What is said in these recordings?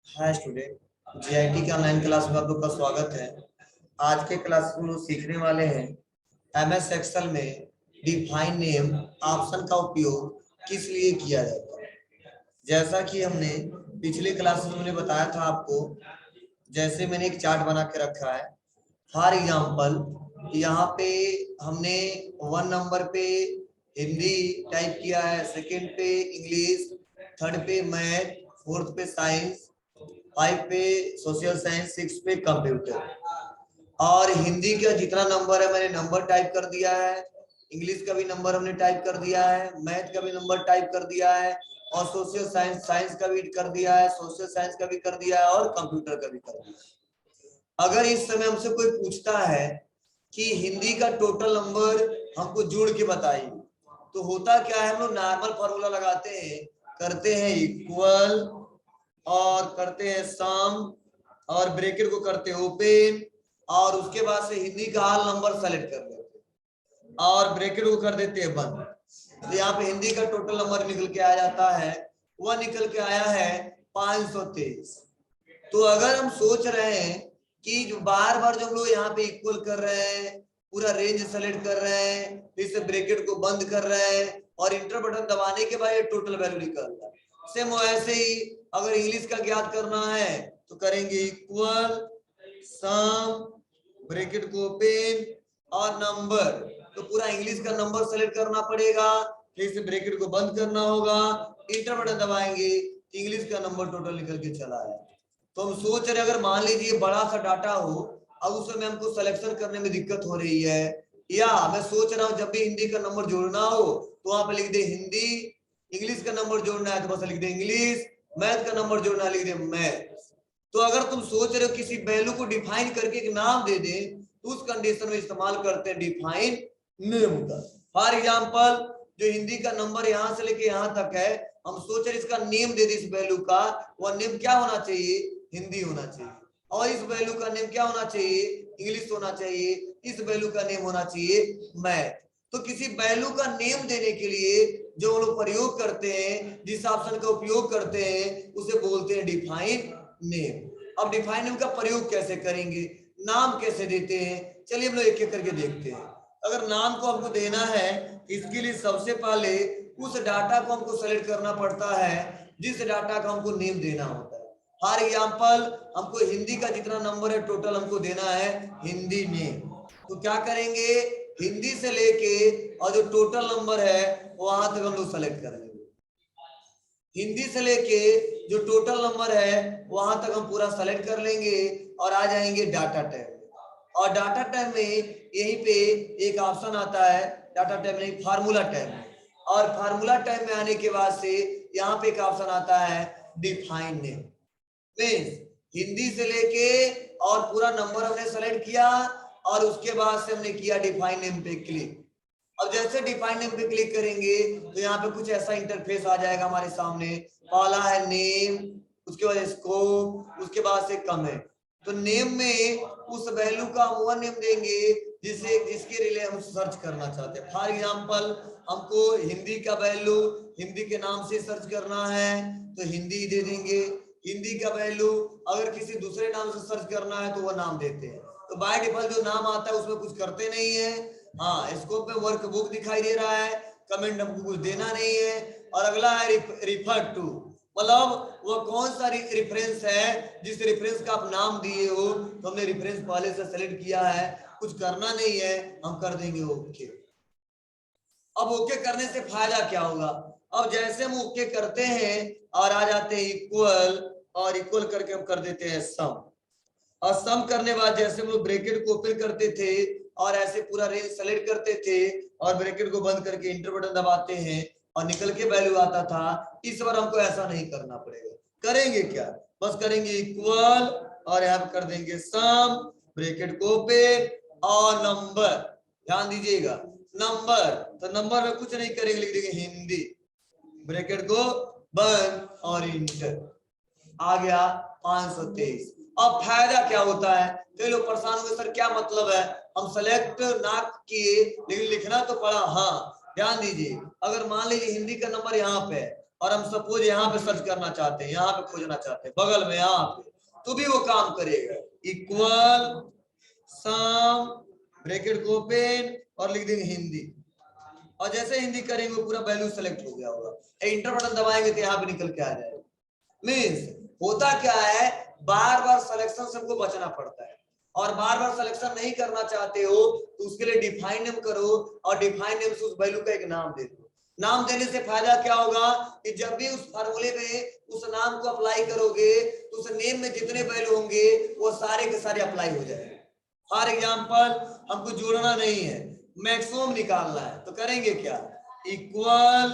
Hi student, GIT के online class में आप लोग का स्वागत है। आज के क्लास में लोग सीखने वाले हैं एमएस एक्सेल में डिफाइन नेम ऑप्शन का उपयोग किस लिए किया जाता है। जैसा कि हमने पिछले क्लासेस में बताया था आपको, जैसे मैंने एक चार्ट बना के रखा है। फॉर एग्जाम्पल यहाँ पे हमने 1 नंबर पे हिंदी टाइप किया है, सेकंड पे इंग्लिश, थर्ड पे मैथ, फोर्थ पे साइंस, 5 पे सोशल साइंस, 6 पे कंप्यूटर। और हिंदी का जितना नंबर है मैंने नंबर टाइप कर दिया है, इंग्लिश का भी नंबर हमने टाइप कर दिया है, मैथ का भी नंबर टाइप कर दिया है, और सोशल साइंस साइंस का भी कर दिया है, सोशल साइंस का भी कर दिया है, और कंप्यूटर का भी कर दिया है। अगर इस समय हमसे कोई पूछता है कि हिंदी का टोटल नंबर हमको जोड़ के बताइए, तो होता क्या है, हम लोग नॉर्मल फॉर्मूला लगाते हैं, करते हैं इक्वल और करते हैं सम और ब्रैकेट को करते हैं ओपन, और उसके बाद से हिंदी का हाल नंबर सेलेक्ट कर लेते हैं और ब्रैकेट को कर देते हैं बंद। तो यहाँ पे हिंदी का टोटल नंबर निकल के आ जाता है, वह निकल के आया है 523। तो अगर हम सोच रहे हैं कि जो बार बार जो हम लोग यहाँ पे इक्वल कर रहे हैं, पूरा रेंज सेलेक्ट कर रहे हैं, फिर से ब्रैकेट को बंद कर रहे हैं और इंटर बटन दबाने के बाद ये टोटल वैल्यू निकल रहा है। सेम वैसे ही अगर इंग्लिश का ज्ञात करना है तो करेंगे इक्वल सम, ब्रैकेट को ओपन और नंबर, तो पूरा इंग्लिश का नंबर सेलेक्ट करना पड़ेगा, फिर से ब्रैकेट को बंद करना होगा, इंटर बटन दबाएंगे, इंग्लिश का नंबर टोटल निकल के चला आया। तो हम सोच रहे अगर मान लीजिए बड़ा सा डाटा हो, अब उसमें हमको सिलेक्शन करने में दिक्कत हो रही है, या मैं सोच रहा हूं जब भी हिंदी का नंबर जोड़ना हो तो वहां पे लिख दे हिंदी, इंग्लिश का नंबर जोड़ना है तो बस लिख दे इंग्लिश, मैथ का नंबर जोड़ना लिख दे मैथ। तो अगर तुम सोच रहे हो किसी वैल्यू को डिफाइन करके एक नाम दे दे, तो उस कंडीशन में इस्तेमाल करते हैं डिफाइन नेम का। फॉर एग्जांपल जो हिंदी का नंबर यहां से लेके यहां तक है, हम सोच रहे इसका नेम दे दे इस वैल्यू का, वह नेम क्या होना चाहिए, हिंदी होना चाहिए, और इस वैल्यू का नेम क्या होना चाहिए, इंग्लिश होना चाहिए, इस वैल्यू का नेम होना चाहिए मैथ। तो किसी वैल्यू का नेम देने के लिए जो हम लोग प्रयोग करते हैं, जिस ऑप्शन का उपयोग करते हैं, उसे बोलते हैं डिफाइन नेम। अब डिफाइन नेम का प्रयोग कैसे करेंगे, नाम कैसे देते हैं, चलिए हम लोग एक एक करके देखते हैं। अगर नाम को हमको देना है, इसके लिए सबसे पहले उस डाटा को हमको सेलेक्ट करना पड़ता है जिस डाटा का हमको नेम देना होता है। फॉर एग्जांपल हमको हिंदी का जितना नंबर है टोटल हमको देना है हिंदी नेम, तो क्या करेंगे, हिंदी से लेके और जो टोटल नंबर है वहां तक हम लोग सेलेक्ट करेंगे। हिंदी से लेके जो टोटल नंबर है वहां तक हम पूरा सेलेक्ट कर लेंगे और आ जाएंगे डाटा टैब में। और डाटा टैब में यहीं पे एक ऑप्शन आता है, डाटा टैब में फार्मूला टैब में, और फार्मूला टैब में आने के बाद से यहाँ पे एक ऑप्शन आता है डिफाइन नेम। मीन्स हिंदी से लेके और पूरा नंबर हमने सेलेक्ट किया और उसके बाद से हमने किया डिफाइन नेम पे क्लिक। अब जैसे डिफाइन नेम पे क्लिक करेंगे तो यहाँ पे कुछ ऐसा इंटरफेस आ जाएगा हमारे सामने। पहला है नेम, उसके बाद स्कोप, उसके बाद से कमेंट। तो नेम में उस वैल्यू का हम वो नेम देंगे जिसके रिले हम सर्च करना चाहते हैं। फॉर एग्जांपल हमको हिंदी का वैल्यू हिंदी के नाम से सर्च करना है तो हिंदी दे देंगे। हिंदी का वैल्यू अगर किसी दूसरे नाम से सर्च करना है तो वह नाम देते हैं। तो बाय डिफॉल्ट जो नाम आता है उसमें कुछ करते नहीं है। हाँ, स्कोप में वर्कबुक दिखाई दे रहा है, कमेंट हमको कुछ देना नहीं है। और अगला है रिफर टू, मतलब वो कौन सा रेफरेंस है जिस रेफरेंस का आप नाम दिए हो, तो हमने रेफरेंस पहले से सेलेक्ट किया है, कुछ करना नहीं है, हम कर देंगे ओके। अब ओके करने से फायदा क्या होगा, अब जैसे हम ओके करते हैं और आ जाते हैं इक्वल, और इक्वल करके हम कर देते हैं सम, और सम करने बाद जैसे हम लोग ब्रैकेट को ओपन करते थे और ऐसे पूरा रेंज सेलेक्ट करते थे और ब्रैकेट को बंद करके इंटर बटन दबाते हैं और निकल के वैल्यू आता था, इस बार हमको ऐसा नहीं करना पड़ेगा। करेंगे क्या, बस करेंगे इक्वल और यहाँ कर देंगे सम, ब्रैकेट को ओपन और नंबर, ध्यान दीजिएगा नंबर, तो नंबर में कुछ नहीं करेंगे, लिख देंगे हिंदी, ब्रैकेट को बंद और इंटर, आ गया 523। अब फायदा क्या होता है, कई लोग परेशान हुए सर क्या मतलब है, हम सेलेक्ट ना किए लेकिन लिखना तो पड़ा। हाँ ध्यान दीजिए, अगर मान लीजिए हिंदी का नंबर यहाँ पे है और हम सपोज यहाँ पे सर्च करना चाहते हैं, यहाँ पे खोजना चाहते हैं, बगल में यहाँ पे, तो भी वो काम करेगा। इक्वल सम ब्रैकेट को ओपन और लिख देंगे हिंदी, और जैसे हिंदी करेंगे वो पूरा वैल्यू सेलेक्ट हो गया होगा। एंटर बटन दबाएंगे तो यहाँ पे निकल के आ जाएगा। मीन्स होता क्या है, बार बार सिलेक्शन से हमको बचना पड़ता है, और बार बार सिलेक्शन नहीं करना चाहते हो तो उसके लिए डिफाइन नेम करो, और डिफाइन नेम से उस वैल्यू का एक नाम दे दो। नाम देने से फायदा क्या होगा कि जब भी उस फार्मूले में उस नाम को अप्लाई करोगे तो उस नेम में जितने वैल्यू होंगे वो सारे के सारे अप्लाई हो जाएंगे। फॉर एग्जांपल हमको जोड़ना नहीं है, मैक्सिमम निकालना है, तो करेंगे क्या, इक्वल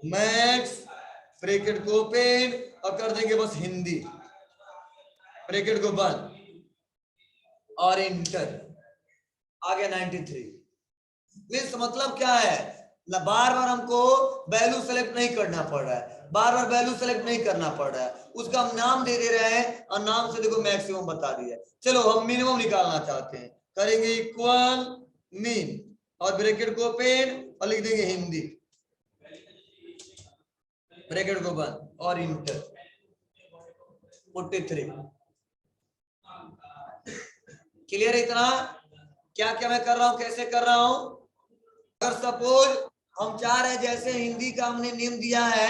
मैक्स ब्रैकेट को ओपन और कर देंगे बस हिंदी, ब्रैकेट को बंद और इंटर, आ गया 93। मीन्स मतलब क्या है ना, बार बार हमको वैल्यू सेलेक्ट नहीं करना पड़ रहा है, बार बार वैल्यू सेलेक्ट नहीं करना पड़ रहा है, उसका हम नाम दे दे रहे हैं और नाम से देखो मैक्सिमम बता दिया। चलो हम मिनिमम निकालना चाहते हैं, करेंगे इक्वल मीन और ब्रैकेट को ओपन और लिख देंगे हिंदी, ब्रैकेट को बंद और इंटर, 43। क्लियर है इतना? क्या क्या मैं कर रहा हूं, कैसे कर रहा हूं? अगर सपोज हम चाह रहे हैं जैसे हिंदी का हमने नेम दिया है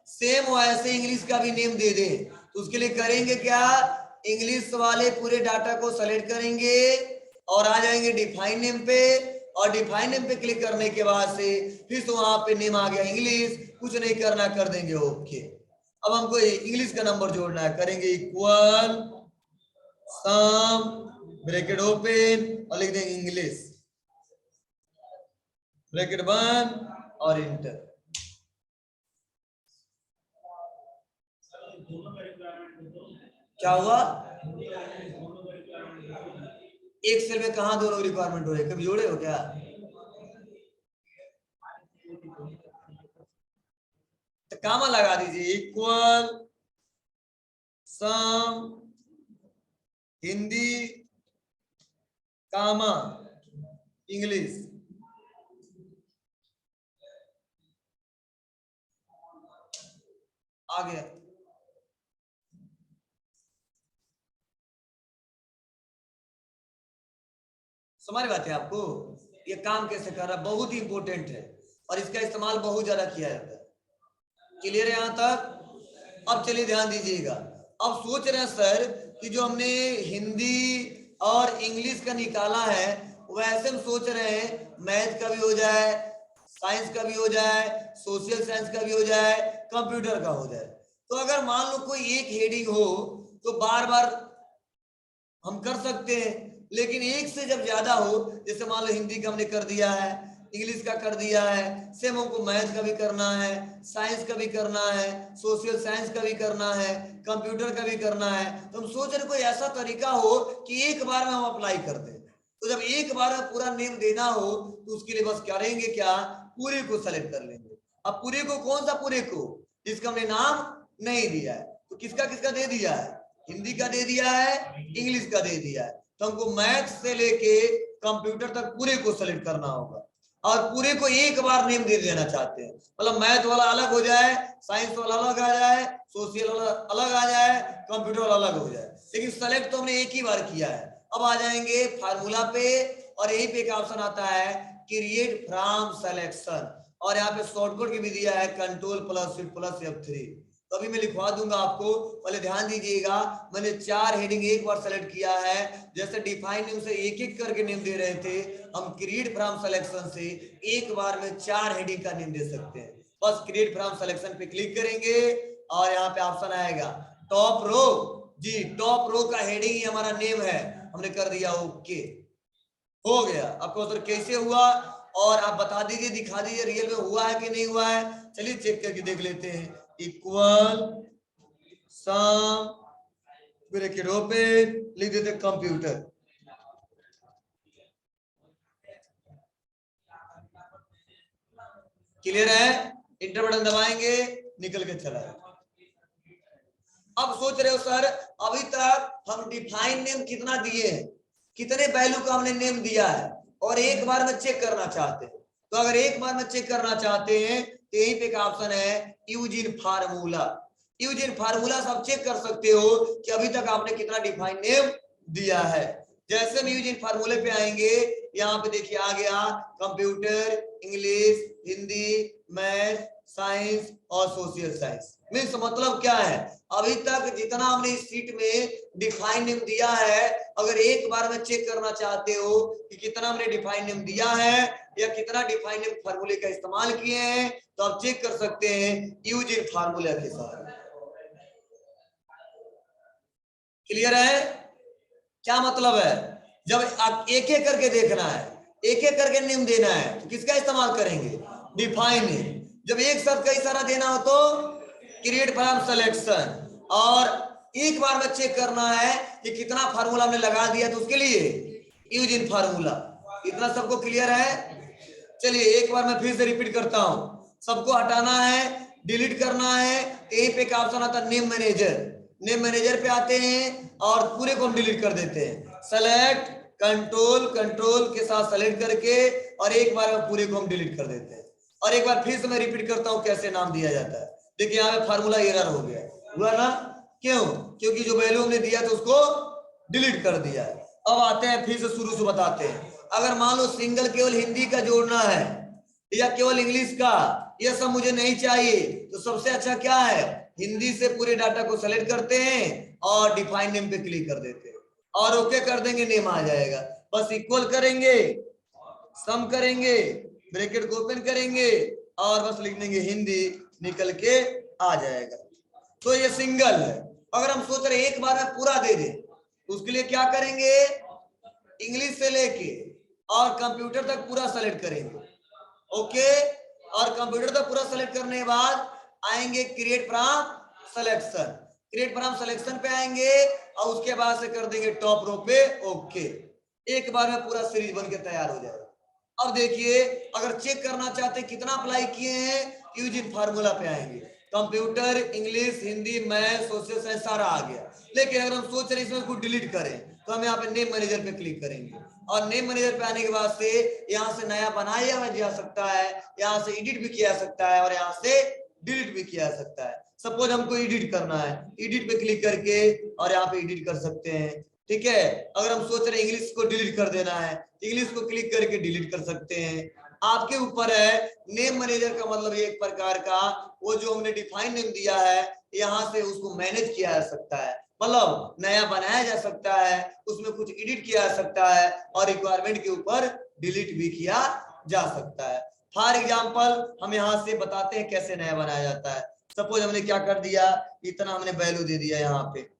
सेम वैसे इंग्लिश का भी नेम दे दें, तो उसके लिए करेंगे क्या, इंग्लिश वाले पूरे डाटा को सेलेक्ट करेंगे और आ जाएंगे डिफाइन नेम पे, और डिफाइन नेम पे क्लिक करने के बाद से फिर तो वहां पे नेम आ गया इंग्लिश, कुछ नहीं करना, कर देंगे ओके। अब हमको इंग्लिश का नंबर जोड़ना है, करेंगे इक्वल सम ब्रैकेट ओपन और लिख देंगे इंग्लिश, ब्रैकेट बंद और इंटर। क्या हुआ, एक सेल में कहां दोनों रिक्वायरमेंट हो रहे, कभी जोड़े हो क्या? तो कामा लगा दीजिए, इक्वल सम हिंदी कामा इंग्लिश, आ गया। समझ बात है आपको, ये काम कैसे कर रहा है, बहुत ही इंपॉर्टेंट है और इसका इस्तेमाल बहुत ज्यादा किया जाता है। क्लियर है यहां तक? अब चलिए ध्यान दीजिएगा, अब सोच रहे हैं सर कि जो हमने हिंदी और इंग्लिश का निकाला है वैसे हम सोच रहे हैं मैथ का भी हो जाए, साइंस का भी हो जाए, सोशल साइंस का भी हो जाए, कंप्यूटर का हो जाए। तो अगर मान लो कोई एक हेडिंग हो तो बार बार हम कर सकते हैं, लेकिन एक से जब ज्यादा हो, जैसे मान लो हिंदी का हमने कर दिया है, इंग्लिश का कर दिया है, सेम हमको मैथ का भी करना है, साइंस का भी करना है, सोशल साइंस का भी करना है, कंप्यूटर का भी करना है, तो हम सोच रहे कोई ऐसा तरीका हो कि एक बार में हम अप्लाई कर दें। तो जब एक बार में पूरा नेम देना हो तो उसके लिए बस करेंगे क्या, पूरे को सेलेक्ट कर लेंगे। अब पूरे को, कौन सा पूरे को, जिसका हमने नाम नहीं दिया है, तो किसका किसका दे दिया है, हिंदी का दे दिया है, इंग्लिश का दे दिया है, तो हमको मैथ से लेके कंप्यूटर तक पूरे को सेलेक्ट करना होगा, और पूरे को एक बार नेम दे देना चाहते हैं, मतलब मैथ वाला अलग हो जाए, साइंस वाला अलग आ जाए, सोशल वाला अलग आ जाए, कंप्यूटर वाला अलग हो जाए, लेकिन सेलेक्ट तो हमने एक ही बार किया है। अब आ जाएंगे फार्मूला पे, और यही पे एक ऑप्शन आता है क्रिएट फ्रॉम सिलेक्शन, और यहाँ पे शॉर्टकट की भी दिया है control plus shift plus F3। तो अभी मैं लिखवा दूंगा आपको, पहले ध्यान दीजिएगा, मैंने 4 हेडिंग एक बार सेलेक्ट किया है, जैसे डिफाइन नेम से एक एक करके नेम दे रहे थे, हम क्रिएट फ्रॉम सिलेक्शन से एक बार में 4 हेडिंग का नेम दे सकते हैं। बस क्रिएट फ्रॉम सिलेक्शन पे क्लिक करेंगे और यहाँ पे ऑप्शन आएगा टॉप रो, जी टॉप रो का हेडिंग ही हमारा नेम है, हमने कर दिया ओके, हो गया। आपको सर कैसे हुआ, और आप बता दीजिए, दिखा दीजिए रियल में हुआ है कि नहीं हुआ है, चलिए चेक करके देख लेते हैं। इक्वल सम ब्रैकेट ओपन, लिख देते कंप्यूटर, क्लियर है? इंटर बटन दबाएंगे, निकल के चला। अब सोच रहे हो सर अभी तक हम डिफाइन नेम कितना दिए हैं, कितने वैल्यू का हमने नेम दिया है, और एक बार में चेक करना चाहते हैं, तो अगर एक बार में चेक करना चाहते हैं तो यहीं पे एक ऑप्शन है use in formula. Use in formula से आप चेक कर सकते हो कि अभी तक आपने कितना डिफाइन नेम दिया है। जैसे हम यूज इन फार्मूले पे आएंगे, यहाँ पे देखिए आ गया computer, English, Hindi, math, science और सोशल साइंस। मीन्स मतलब क्या है, अभी तक जितना हमने इस सीट में डिफाइन नेम दिया है, अगर एक बार में चेक करना चाहते हो कि कितना हमने डिफाइन नेम दिया है या कितना डिफाइन नेम फार्मूले का इस्तेमाल किए हैं, तो आप चेक कर सकते हैं यूज इन फार्मूला के साथ। क्लियर है? क्या मतलब है, जब आप एक एक करके देखना है, एक एक करके नेम देना है, तो किसका इस्तेमाल करेंगे, डिफाइन नेम। जब एक साथ कई सारा देना हो तो क्रिएट फ्रॉम सिलेक्शन, और एक बार में चेक करना है कि कितना फार्मूला हमने लगा दिया, तो उसके लिए यूज इन फार्मूला। इतना सबको क्लियर है? चलिए एक बार मैं फिर से रिपीट करता हूं। सबको हटाना है, डिलीट करना है, यहीं पे एक ऑप्शन आता है नेम मैनेजर। नेम मैनेजर पे आते हैं और पूरे को हम डिलीट कर देते हैं। सेलेक्ट कंट्रोल, कंट्रोल के साथ सेलेक्ट करके और एक बार में पूरे को हम डिलीट कर देते हैं। और एक बार फिर से मैं रिपीट करता हूं कैसे नाम दिया जाता है। देखिए यहाँ पे फार्मूला एरर हो गया, हुआ ना? क्यों? क्योंकि जो वैल्यू हमने दिया था उसको डिलीट कर दिया है। अब आते हैं फिर से शुरू से बताते हैं। अगर मान लो सिंगल केवल हिंदी का जोड़ना है या केवल इंग्लिश का, ये सब मुझे नहीं चाहिए, तो सबसे अच्छा क्या है, हिंदी से पूरे डाटा को सेलेक्ट करते हैं और डिफाइन नेम पे क्लिक कर देते हैं और ओके कर देंगे, नेम आ जाएगा। बस इक्वल करेंगे, सम करेंगे, ब्रैकेट को ओपन करेंगे और बस लिख देंगे हिंदी, निकल के आ जाएगा। तो ये सिंगल है। अगर हम सोच रहे एक बार में पूरा दे दें, तो उसके लिए क्या करेंगे, इंग्लिश से लेके और कंप्यूटर तक पूरा सेलेक्ट करेंगे। ओके, और कंप्यूटर तक पूरा सेलेक्ट करने के बाद आएंगे create from selection. Create from selection पे आएंगे और उसके बाद से कर देंगे टॉप रो पे ओके। एक बार में पूरा सीरीज बन के तैयार हो जाएगा। अब देखिए अगर चेक करना चाहते हैं कितना अप्लाई किए हैं, यूज इन फार्मूला पे आएंगे, computer, English, Hindi, math, social science सारा आ गया। लेकिन अगर हम सोच रहे हैं इसमें कुछ डिलीट करें, तो हम यहाँ पे नेम मैनेजर पे क्लिक करेंगे और नेम मैनेजर पे आने के बाद से यहाँ से नया बनाया जा सकता है, यहाँ से एडिट भी किया जा सकता है और यहाँ से डिलीट भी किया जा सकता है। सपोज हमको एडिट करना है, एडिट पे क्लिक करके और यहाँ पे एडिट कर सकते हैं। ठीक है, अगर हम सोच रहे हैं इंग्लिश को डिलीट कर देना है, इंग्लिश को क्लिक करके डिलीट कर सकते हैं। आपके ऊपर है। नेम मैनेजर का मतलब एक प्रकार का वो जो हमने डिफाइन नेम दिया है, यहाँ से उसको मैनेज किया जा सकता है, मतलब नया बनाया जा सकता है, उसमें कुछ एडिट किया जा सकता है और रिक्वायरमेंट के ऊपर डिलीट भी किया जा सकता है। फॉर एग्जांपल हम यहाँ से बताते हैं कैसे नया बनाया जाता है। सपोज हमने क्या कर दिया, इतना हमने वैल्यू दे दिया यहाँ पे,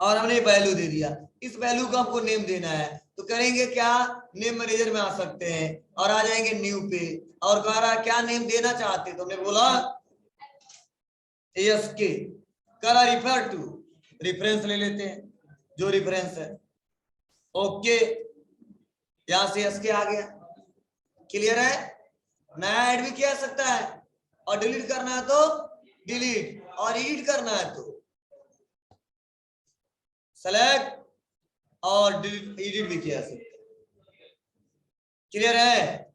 और हमने वैल्यू दे दिया। इस वैल्यू को हमको नेम देना है, तो करेंगे क्या, नेम मैनेजर में आ सकते हैं और आ जाएंगे न्यू पे और कह रहा है क्या नेम देना चाहते, तो हमने बोला एसके, कह रहा रिफर टू, रेफरेंस ले लेते हैं जो रेफरेंस है। ओके, यहां से एसके आ गया। क्लियर है? नया ऐड भी किया जा सकता है और डिलीट करना है तो डिलीट, और एडिट करना है तो सेलेक्ट और एडिट भी किया जा सकता है। क्लियर है?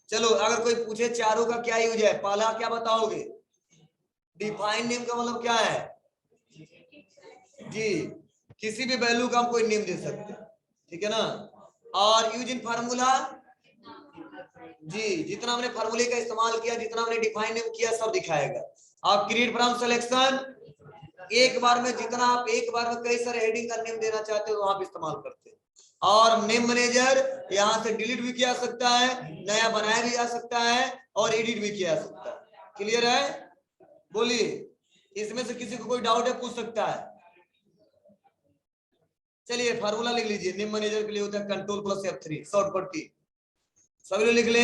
चलो अगर कोई पूछे चारों का क्या यूज है, पहला क्या बताओगे, डिफाइन नेम का मतलब क्या है जी, किसी भी वैल्यू का हम कोई नेम दे सकते हैं, ठीक है ना। और यूज इन फार्मूला जी, जितना हमने फार्मूले का इस्तेमाल किया, जितना हमने डिफाइन नेम किया सब दिखाएगा। आप क्रिएट फ्रॉम सिलेक्शन, एक बार में जितना आप एक बार में कई सारे हेडिंग का नेम देना चाहते हो वहां पे इस्तेमाल करते हैं। और नेम मैनेजर यहाँ से डिलीट भी किया जा सकता है, नया बनाया भी जा सकता है और एडिट भी किया जा सकता है। क्लियर है? बोलिए, इसमें से किसी को कोई डाउट है पूछ सकता है। चलिए फार्मूला लिख लीजिए, नेम मैनेजर के लिए होता है कंट्रोल प्लस F3 शॉर्टकट की, सभी लोग लिख ले।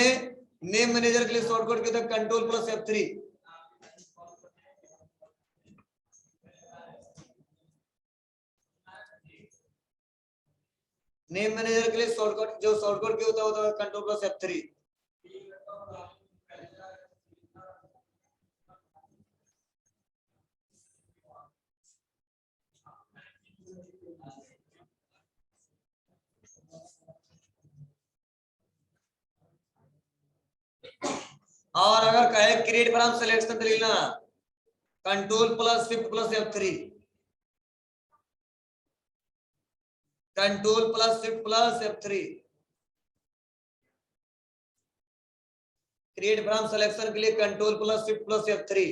नेम मैनेजर के लिए शॉर्टकट की होता है control plus F3। Name manager के लिए शॉर्टकट जो शॉर्टकट की होता है कंट्रोल प्लस F3। और अगर कहे क्रिएट फ्रॉम सिलेक्शन तो लिखना control plus shift plus F3, control plus shift plus F3। Create from selection के लिए control plus shift plus F3।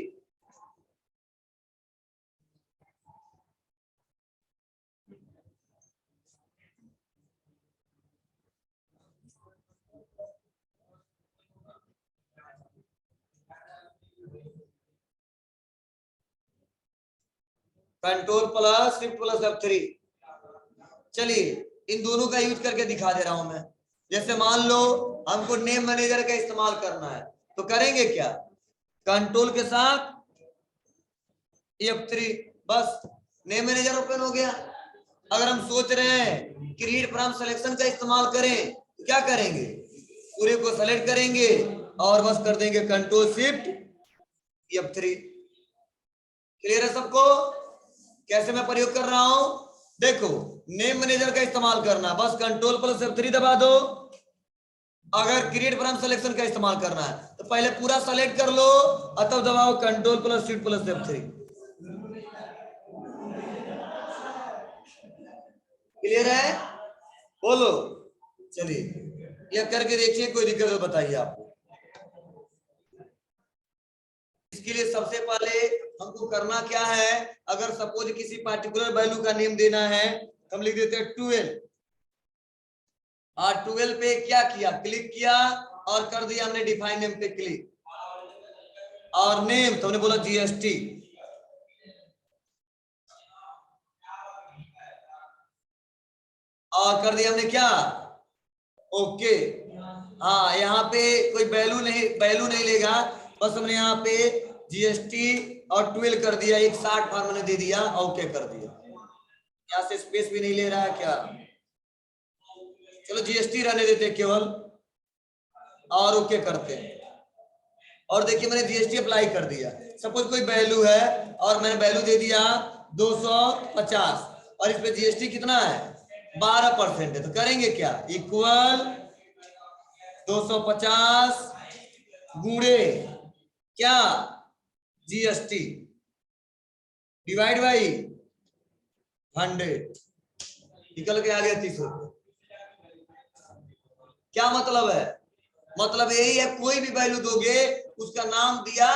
Control plus shift plus F3। चलिए इन दोनों का यूज करके दिखा दे रहा हूं मैं। जैसे मान लो हमको नेम मैनेजर का इस्तेमाल करना है तो करेंगे क्या, कंट्रोल के साथ F3, बस नेम मैनेजर ओपन हो गया। अगर हम सोच रहे हैं क्रिएट फ्रॉम सिलेक्शन का इस्तेमाल करें तो क्या करेंगे, पूरे को सेलेक्ट करेंगे और बस कर देंगे कंट्रोल शिफ्ट F3। क्लियर है सबको कैसे मैं प्रयोग कर रहा हूं? देखो नेम मैनेजर का इस्तेमाल करना, बस कंट्रोल प्लस F3 दबा दो। अगर क्रिएट फ्रॉम सिलेक्शन का इस्तेमाल करना है तो पहले पूरा सेलेक्ट कर लो और तब दबाओ control plus shift plus F3। Clear है, बोलो। चलिए यह करके देखिए, कोई दिक्कत हो बताइए आपको। इसके लिए सबसे पहले हमको करना क्या है, अगर सपोज किसी पार्टिकुलर वैल्यू का नेम देना है तो हम लिख देते हैं 12 और 12 पे क्या किया, क्लिक किया और कर दिया हमने डिफाइन नेम पे क्लिक, और नेम तो हमने बोला GST, और कर दिया हमने क्या, ओके। हाँ यहाँ पे कोई वैल्यू नहीं लेगा, बस हमने यहाँ पे GST और 12 कर दिया, एक 60 फार्म मैंने दे दिया, ओके कर दिया। यहाँ से स्पेस भी नहीं ले रहा है क्या, चलो GST रहने देते केवल और ओके करते हैं। और देखिए मैंने GST अप्लाई कर दिया। सपोज कोई वैल्यू है और मैंने वैल्यू दे दिया 250 और इस पे GST कितना है 12% है, तो करेंगे क्या, इक्वल 250 गुणे क्या GST डिवाइड बाई 100, निकल के आ गया 30 रुपये। क्या मतलब है, मतलब यही है कोई भी वैल्यू दोगे उसका नाम दिया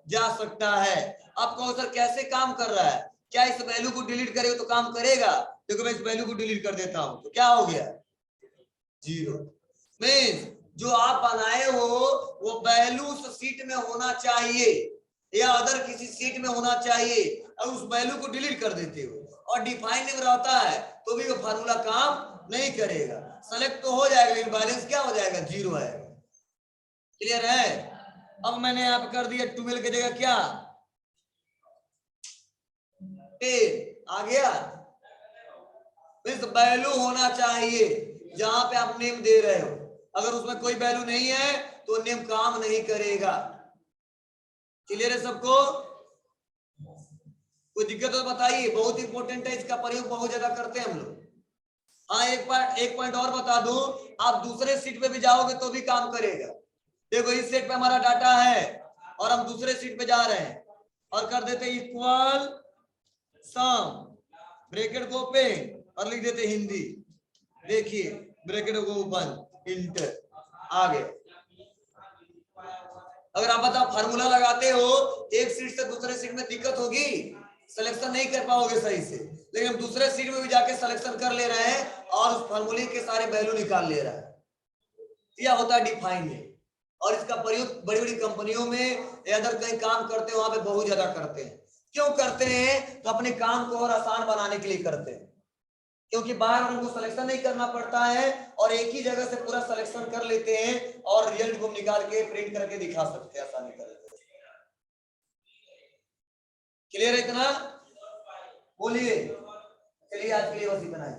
जा सकता है। आप कहो सर कैसे काम कर रहा है, क्या इस वैल्यू को डिलीट करेगा तो काम करेगा, देखो मैं इस वैल्यू को डिलीट कर देता हूं तो क्या हो गया 0। मींस जो आप बनाए हो वो वैल्यू उस सीट में होना चाहिए या अदर किसी सीट में होना चाहिए, और उस वैल्यू को डिलीट कर देते हो और डिफाइन में रहता है तो भी वो फार्मूला काम नहीं करेगा। सेलेक्ट तो हो जाएगा लेकिन बैलेंस क्या हो जाएगा 0 है। क्लियर है, अब मैंने यहाँ पे कर दिया 12 की जगह क्या 10 आ गया। इस वैल्यू होना चाहिए जहां पे आप नेम दे रहे हो, अगर उसमें कोई वैल्यू नहीं है तो नेम काम नहीं करेगा। क्लियर है सबको, कोई दिक्कत तो बताइए, बहुत इंपॉर्टेंट है, इसका प्रयोग बहुत ज्यादा करते हैं हम लोग। हाँ एक पॉइंट और बता दूं, आप दूसरे सीट पे भी जाओगे तो भी काम करेगा। देखो इस सेट पे हमारा डाटा है और हम दूसरे सीट पे जा रहे हैं और कर देते इक्वल सम ब्रैकेट को ओपन और लिख देते हिंदी, देखिए ब्रैकेट को ओपन इंटर आ गए। अगर आप बताओ फार्मूला लगाते हो एक सीट से दूसरे सीट में दिक्कत होगी, सिलेक्शन नहीं कर पाओगे सही से, लेकिन हम दूसरे सीट में भी जाके सिलेक्शन कर ले रहे हैं और उस फार्मूले के सारे वैल्यू निकाल ले रहा है। यह होता है डिफाइन में, और इसका प्रयोग बड़ी बड़ी कंपनियों में या अदर कहीं काम करते हैं वहां पे बहुत ज्यादा करते हैं। क्यों करते हैं, तो अपने काम को और आसान बनाने के लिए करते हैं, क्योंकि बाहर उनको सिलेक्शन नहीं करना पड़ता है और एक ही जगह से पूरा सिलेक्शन कर लेते हैं और रिजल्ट को निकाल के प्रिंट करके दिखा सकते हैं आसानी कर। क्लियर है इतना, बोलिए। चलिए आज के लिए बस इतना ही।